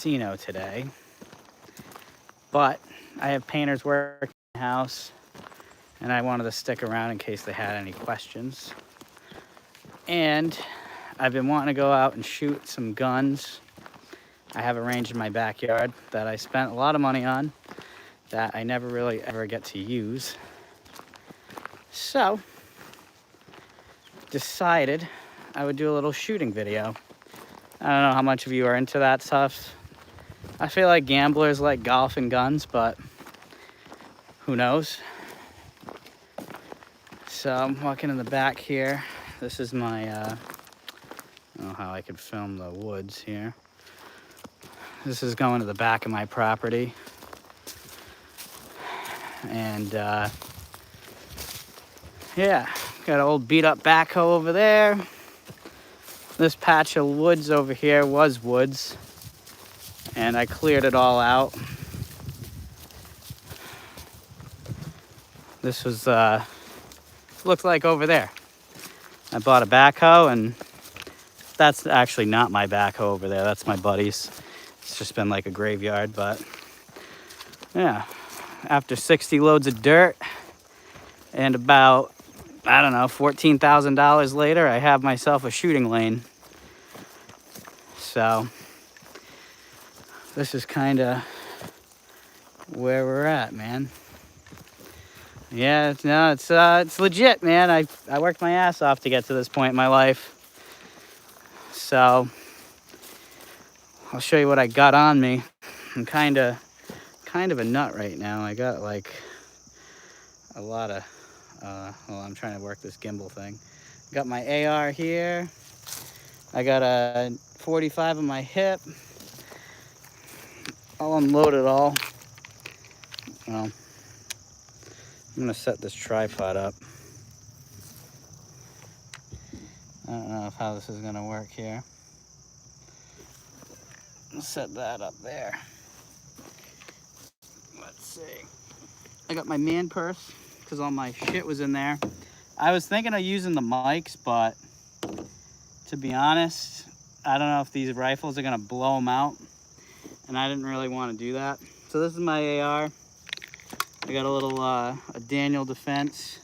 casino today, but I have painters working in the house, and I wanted to stick around in case they had any questions. And I've been wanting to go out and shoot some guns. I have a range in my backyard that I spent a lot of money on that I never really ever get to use. So, decided I would do a little shooting video. I don't know how much of you are into that stuff. I feel like gamblers like golf and guns, but who knows? So I'm walking in the back here. This is my, I don't know how I could film the woods here. This is going to the back of my property. And yeah, got an old beat up backhoe over there. This patch of woods over here was woods, and I cleared it all out. This was, looked like over there. I bought a backhoe, and that's actually not my backhoe over there. That's my buddy's. It's just been like a graveyard, but yeah. After 60 loads of dirt and about, I don't know, $14,000 later, I have myself a shooting lane. So this is kind of where we're at, man. Yeah, no, it's legit, man. I worked my ass off to get to this point in my life. So I'll show you what I got on me. I'm kind of a nut right now. I got like a lot of, well, I'm trying to work this gimbal thing. Got my AR here. I got a 45 on my hip. I'll unload it all. Well, I'm gonna set this tripod up. I don't know how this is gonna work here. I'll set that up there. Let's see. I got my man purse because all my shit was in there. I was thinking of using the mics, but to be honest, I don't know if these rifles are gonna blow them out, and I didn't really want to do that. So this is my AR. I got a little a Daniel Defense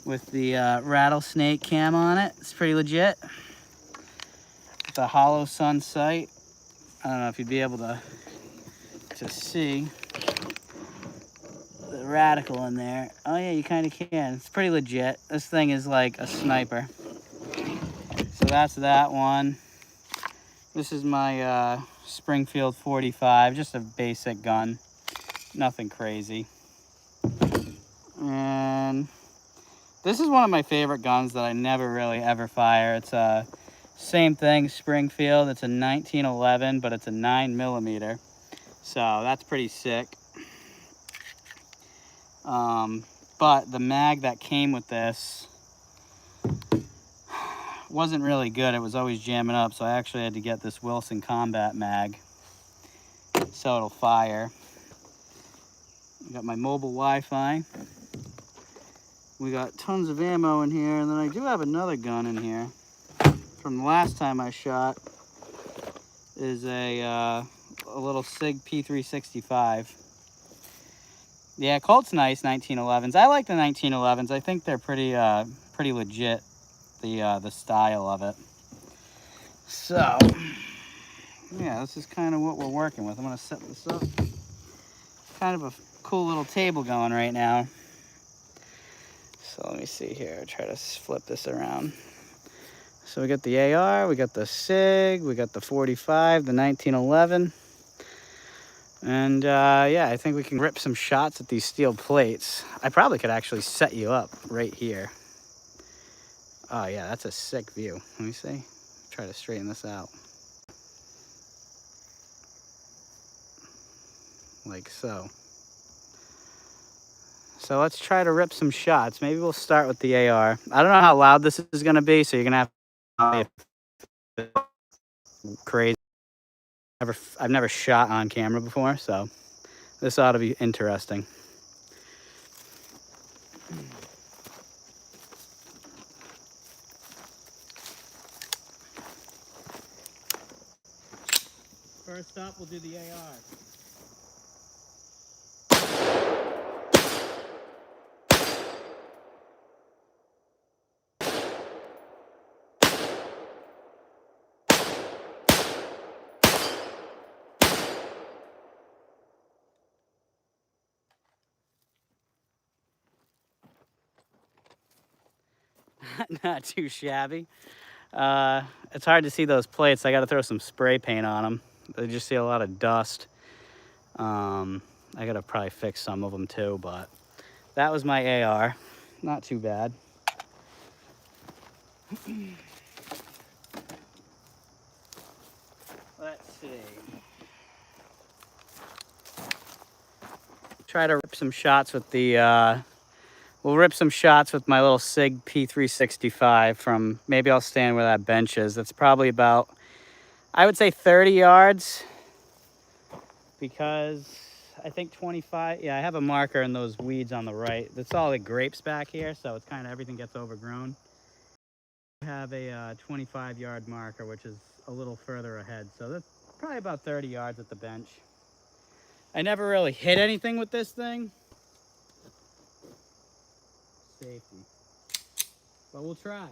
with the rattlesnake cam on it. It's pretty legit. It's a hollow sun sight. I don't know if you'd be able to see the radical in there. Oh yeah, you kind of can. It's pretty legit. This thing is like a sniper. So that's that one. This is my Springfield 45, just a basic gun, nothing crazy. And this is one of my favorite guns that I never really ever fire. It's a same thing, Springfield. It's a 1911, but it's a 9mm. So that's pretty sick. But the mag that came with this wasn't really good. It was always jamming up, so I actually had to get this Wilson Combat mag so it'll fire. I got my mobile Wi-Fi. We got tons of ammo in here, and then I do have another gun in here from the last time I shot. Is a little SIG P365. Yeah, Colt's nice 1911s. I like the 1911s. I think they're pretty legit. The style of it. So yeah, this is kind of what we're working with. I'm gonna set this up. Kind of a cool little table going right now. So let me see here. Try to flip this around. So we got the AR, we got the SIG, we got the 45, the 1911. And yeah, I think we can rip some shots at these steel plates. I probably could actually set you up right here. Oh yeah, that's a sick view. Let me see. Try to straighten this out. Like so. So let's try to rip some shots. Maybe we'll start with the AR. I don't know how loud this is gonna be, so you're gonna have to crazy. I've never shot on camera before, so this ought to be interesting. First Next up, we'll do the AR. Not too shabby. It's hard to see those plates. I got to throw some spray paint on them. I just see a lot of dust. I got to probably fix some of them too, but that was my AR. Not too bad. Let's see. Try to rip some shots with the, we'll rip some shots with my little SIG P365 from, maybe I'll stand where that bench is. That's probably about, I would say 30 yards, because I think 25, yeah, I have a marker in those weeds on the right. That's all the grapes back here, so it's kind of, everything gets overgrown. I have a 25-yard marker, which is a little further ahead, so that's probably about 30 yards at the bench. I never really hit anything with this thing. Safety. But we'll try.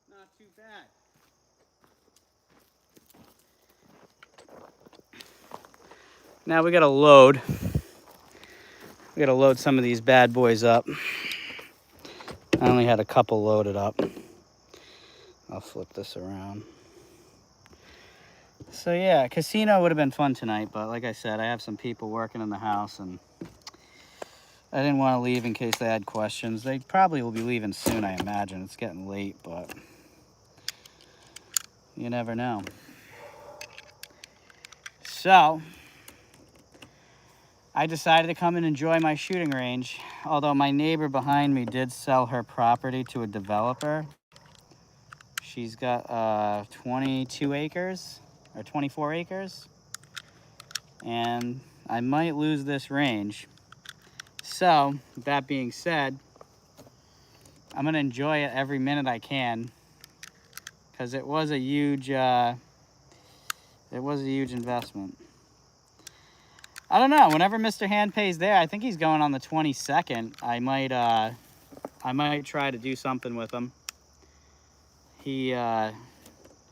Not too bad. Now we gotta load. We gotta load some of these bad boys up. I only had a couple loaded up. I'll flip this around. So yeah, casino would have been fun tonight, but like I said, I have some people working in the house and I didn't want to leave in case they had questions. They probably will be leaving soon, I imagine. It's getting late, but you never know. So I decided to come and enjoy my shooting range, although my neighbor behind me did sell her property to a developer. She's got 22 acres or 24 acres, and I might lose this range. So that being said, I'm gonna enjoy it every minute I can, because it was a huge investment. I don't know, whenever Mr. Handpay's there, I think he's going on the 22nd. I might try to do something with him. He's a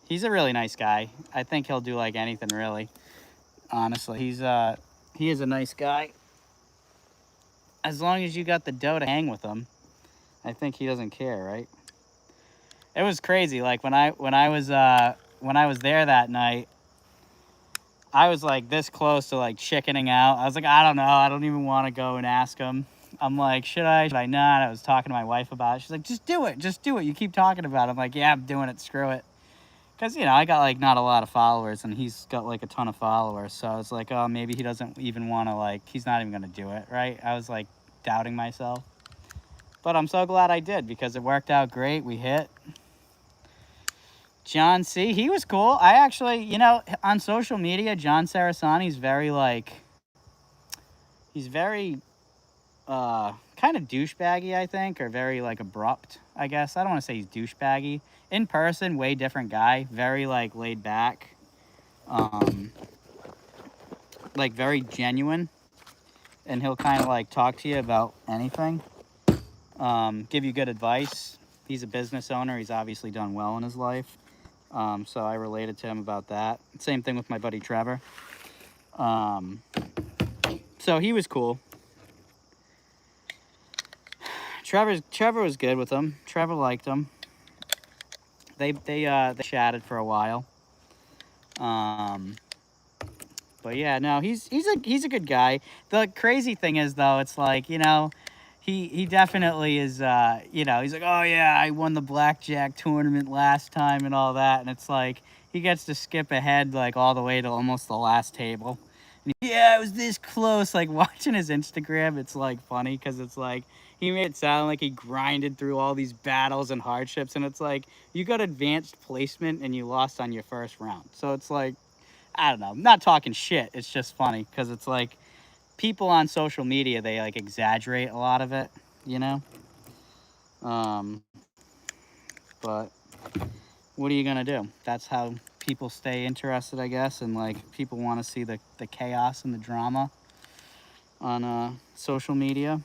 really nice guy. I think he'll do like anything, really. Honestly, he is a nice guy. As long as you got the dough to hang with him, I think he doesn't care, right? It was crazy. Like when I was there that night, I was like this close to like chickening out. I was like, I don't know. I don't even want to go and ask him. I'm like, should I not? I was talking to my wife about it. She's like, just do it. Just do it. You keep talking about it. I'm like, yeah, I'm doing it. Screw it. Because, you know, I got like not a lot of followers and he's got like a ton of followers. So it's like, oh, maybe he doesn't even want to, like, he's not even going to do it, right? I was like doubting myself. But I'm so glad I did because it worked out great. We hit. John C., he was cool. I actually, you know, on social media, John Sarasani's very like, he's very kind of douchebaggy, I think, or very like abrupt, I guess. I don't want to say he's douchebaggy. In person, way different guy. Very like laid back. Like very genuine. And he'll kind of like talk to you about anything. Give you good advice. He's a business owner. He's obviously done well in his life. So I related to him about that. Same thing with my buddy Trevor. So he was cool. Trevor was good with him. Trevor liked him. They chatted for a while. But yeah, no, he's a good guy. The crazy thing is though, it's like, you know, he definitely is, you know, he's like, oh yeah, I won the blackjack tournament last time and all that. And it's like, he gets to skip ahead like all the way to almost the last table. And yeah, it was this close. Like watching his Instagram, it's like funny because it's like, he made it sound like he grinded through all these battles and hardships, and it's like, you got advanced placement and you lost on your first round. So it's like, I don't know, I'm not talking shit. It's just funny because it's like people on social media, they like exaggerate a lot of it, you know? Um, but what are you gonna do? That's how people stay interested, I guess, and like people want to see the chaos and the drama on social media.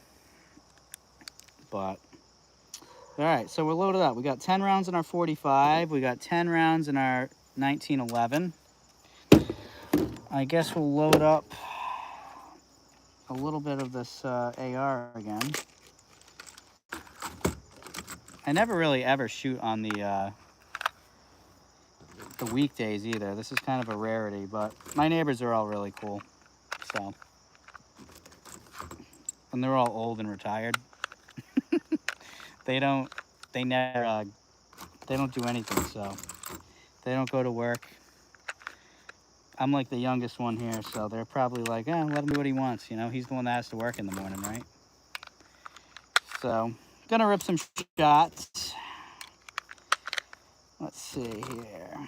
But all right, so we're loaded up. We got 10 rounds in our 45. We got 10 rounds in our 1911. I guess we'll load up a little bit of this AR again. I never really ever shoot on the weekdays either. This is kind of a rarity, but my neighbors are all really cool. So, and they're all old and retired. They don't, they never, they don't do anything. So they don't go to work. I'm like the youngest one here, so they're probably like, let him do what he wants. You know, he's the one that has to work in the morning, right? So, gonna rip some shots. Let's see here.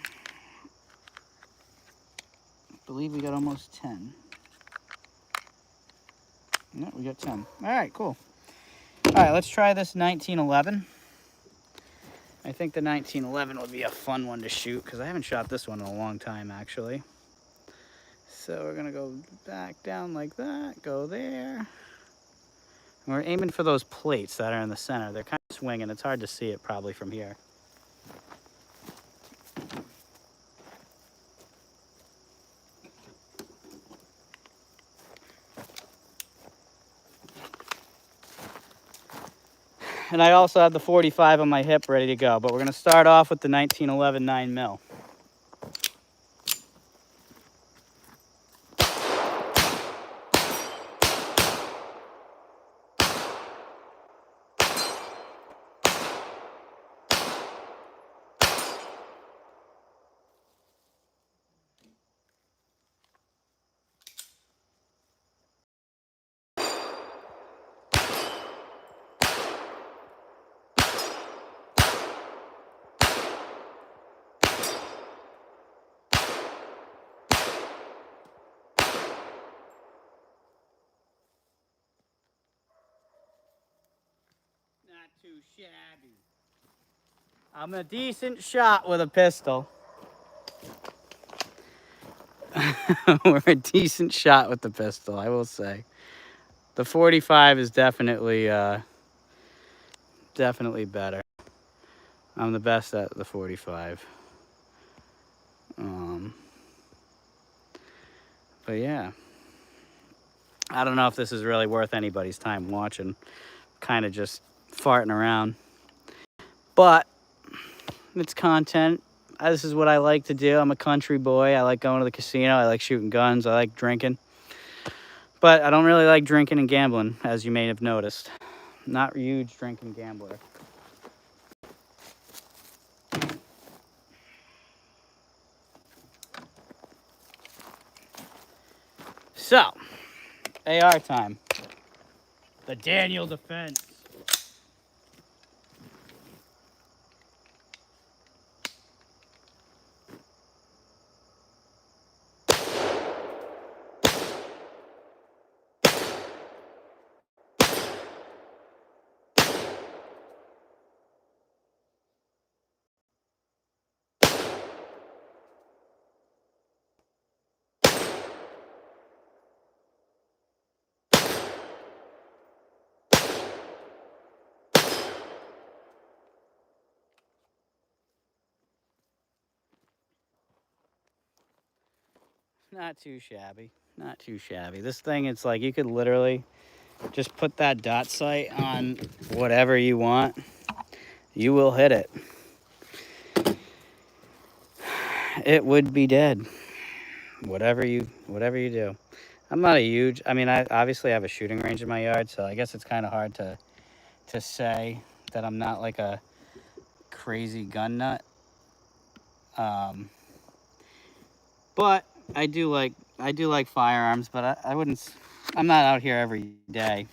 I believe we got almost 10. No, we got 10. All right, cool. All right, let's try this 1911. I think the 1911 would be a fun one to shoot because I haven't shot this one in a long time, actually. So we're gonna go back down like that, go there. And we're aiming for those plates that are in the center. They're kind of swinging. It's hard to see it probably from here. And I also have the 45 on my hip ready to go, but we're gonna start off with the 1911 9mm. Not too shabby. I'm a decent shot with a pistol. We're a decent shot with the pistol, I will say. The 45 is definitely better. I'm the best at the 45. But yeah, I don't know if this is really worth anybody's time watching. Kind of just farting around, but it's content. This is what I like to do. I'm a country boy. I like going to the casino. I like shooting guns. I like drinking. But I don't really like drinking and gambling, as you may have noticed. Not a huge drinking gambler. So, AR time. The Daniel defense. Not too shabby. Not too shabby. This thing, it's like you could literally just put that dot sight on whatever you want. You will hit it. It would be dead. Whatever you do. I'm not a huge, I mean, I obviously have a shooting range in my yard, so I guess it's kind of hard to say that I'm not like a crazy gun nut. But I do like firearms, but I wouldn't, I'm not out here every day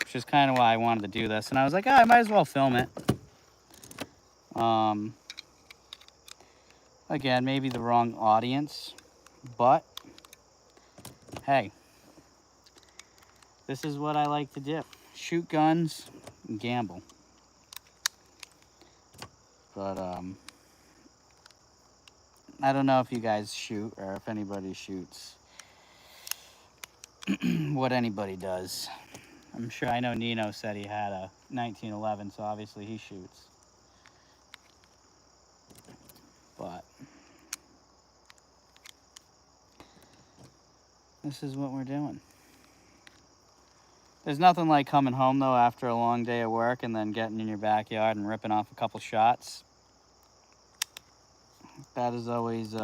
which is kind of why I wanted to do this. And I was like, oh, I might as well film it. Again, maybe the wrong audience, but hey, this is what I like to do. Shoot guns and gamble. But I don't know if you guys shoot or if anybody shoots. What anybody does. I'm sure, I know Nino said he had a 1911, so obviously he shoots. But this is what we're doing. There's nothing like coming home though after a long day of work and then getting in your backyard and ripping off a couple shots. That is always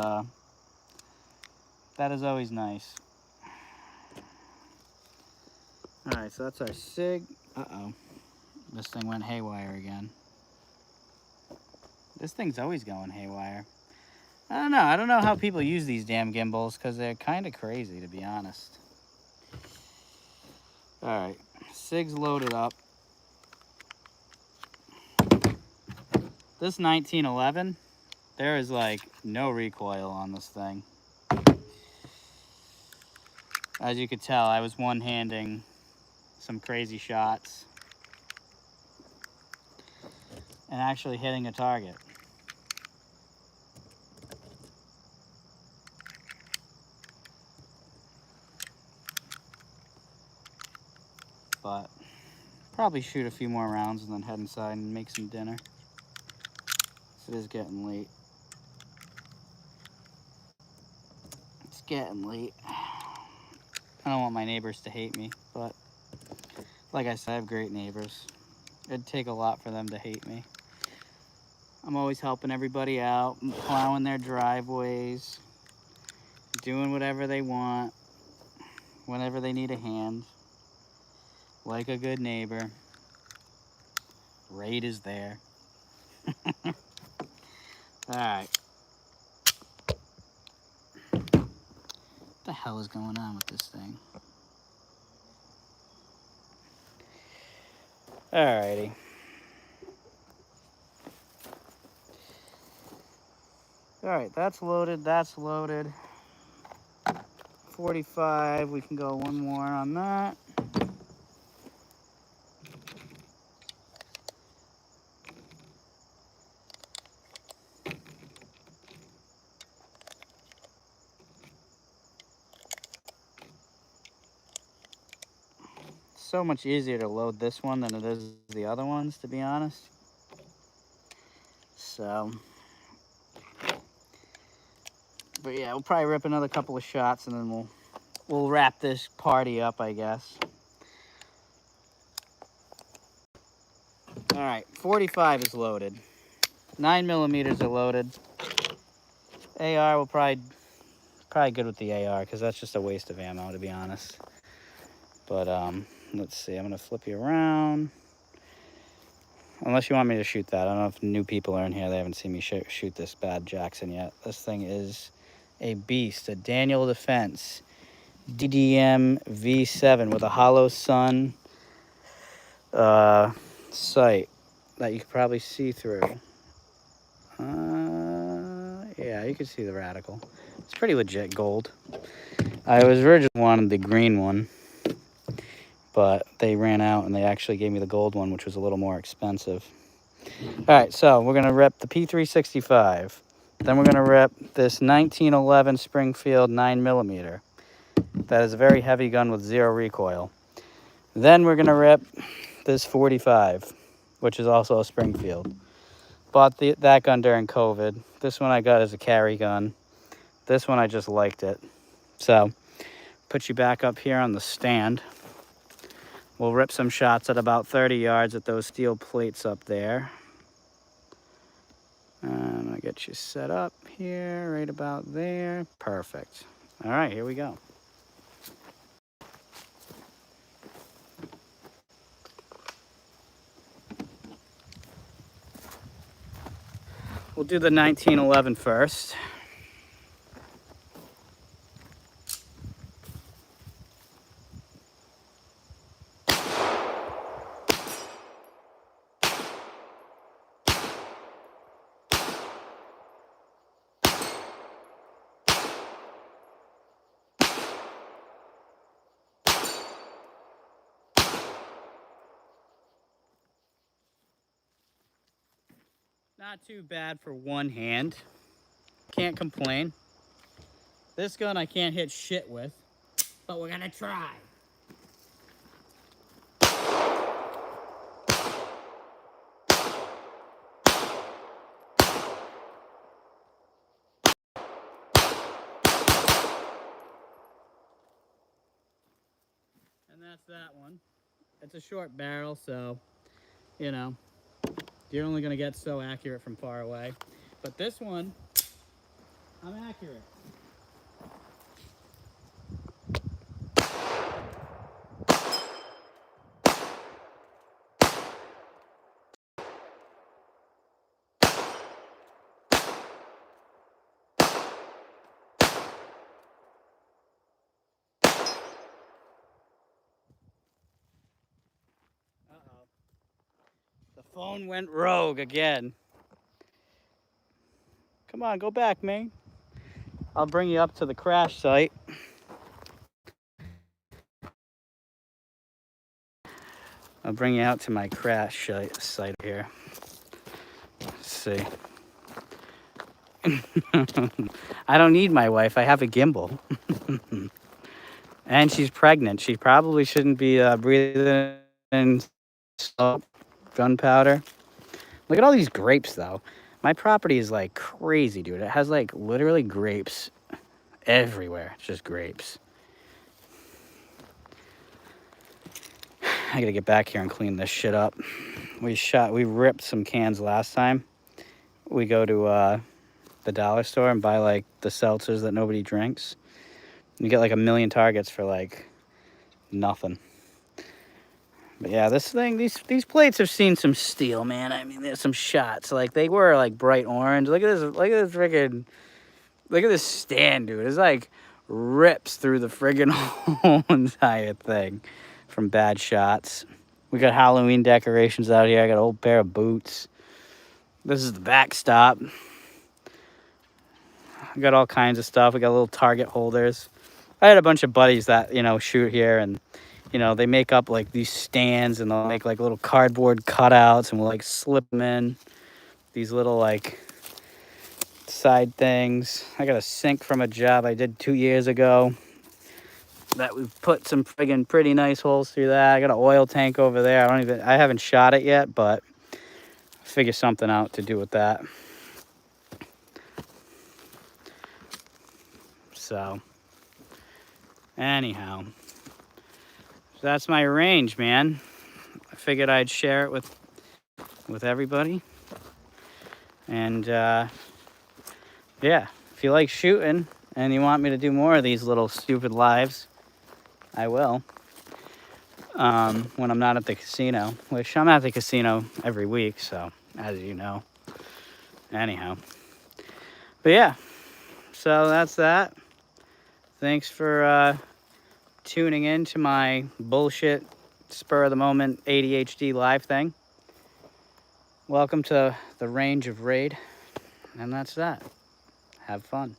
nice. All right, so that's our SIG. Uh-oh, this thing went haywire again. This thing's always going haywire. I don't know how people use these damn gimbals because they're kind of crazy, to be honest. All right, SIG's loaded up. This 1911, there is like no recoil on this thing. As you could tell, I was one-handing some crazy shots and actually hitting a target. But probably shoot a few more rounds and then head inside and make some dinner. It is getting late. It's getting late. I don't want my neighbors to hate me, but like I said, I have great neighbors. It'd take a lot for them to hate me. I'm always helping everybody out, plowing their driveways, doing whatever they want, whenever they need a hand. Like a good neighbor. Raid is there. All right. What the hell is going on with this thing? Alrighty. Alright, that's loaded, that's loaded. 45, we can go one more on that. So much easier to load this one than it is the other ones, to be honest. So, but yeah, we'll probably rip another couple of shots and then we'll wrap this party up, I guess. All right, 45 is loaded. 9mm are loaded. AR will probably good with the AR because that's just a waste of ammo, to be honest. But let's see, I'm gonna flip you around. Unless you want me to shoot that. I don't know if new people are in here. They haven't seen me shoot this bad Jackson yet. This thing is a beast, a Daniel Defense DDM V7 with a hollow sun sight that you can probably see through. Yeah, you can see the radical. It's pretty legit gold. I was originally wanted the green one, but they ran out and they actually gave me the gold one, which was a little more expensive. All right, so we're gonna rep the P365. Then we're gonna rep this 1911 Springfield 9mm. That is a very heavy gun with 0 recoil. Then we're gonna rep this 45, which is also a Springfield. Bought that gun during COVID. This one I got as a carry gun. This one I just liked it. So, put you back up here on the stand. We'll rip some shots at about 30 yards at those steel plates up there. And I'll get you set up here, right about there. Perfect. All right, here we go. We'll do the 1911 first. Not too bad for one hand. Can't complain. This gun I can't hit shit with, but we're gonna try. And that's that one. It's a short barrel, so, you know, you're only gonna get so accurate from far away. But this one, I'm accurate. Uh-oh. The phone went rogue again. Come on, go back, man. I'll bring you up to the crash site. I'll bring you out to my crash site here. Let's see. I don't need my wife. I have a gimbal. And she's pregnant. She probably shouldn't be breathing in smoke, gunpowder. Look at all these grapes, though. My property is like crazy, dude. It has like literally grapes everywhere. It's just grapes. I gotta get back here and clean this shit up. We ripped some cans last time. We go to the dollar store and buy like the seltzers that nobody drinks. You get like 1 million targets for like nothing. But yeah, this thing, these plates have seen some steel, man. I mean, there's some shots. Like they were like bright orange. Look at this stand, dude. It's like rips through the friggin' whole entire thing from bad shots. We got Halloween decorations out here. I got an old pair of boots. This is the backstop. I got all kinds of stuff. We got little target holders. I had a bunch of buddies that, you know, shoot here, and, you know, they make up like these stands, and they'll make like little cardboard cutouts, and we'll like slip them in these little like side things. I got a sink from a job I did 2 years ago that we've put some friggin' pretty nice holes through that. I got an oil tank over there. I haven't shot it yet, but figure something out to do with that. So anyhow, that's my range, man. I figured I'd share it with everybody. And yeah, if you like shooting and you want me to do more of these little stupid lives, I will. When I'm not at the casino, which I'm at the casino every week, so as you know. Anyhow, but yeah, so that's that. Thanks for tuning in to my bullshit spur of the moment ADHD live thing. Welcome to the range of raid, and that's that. Have fun.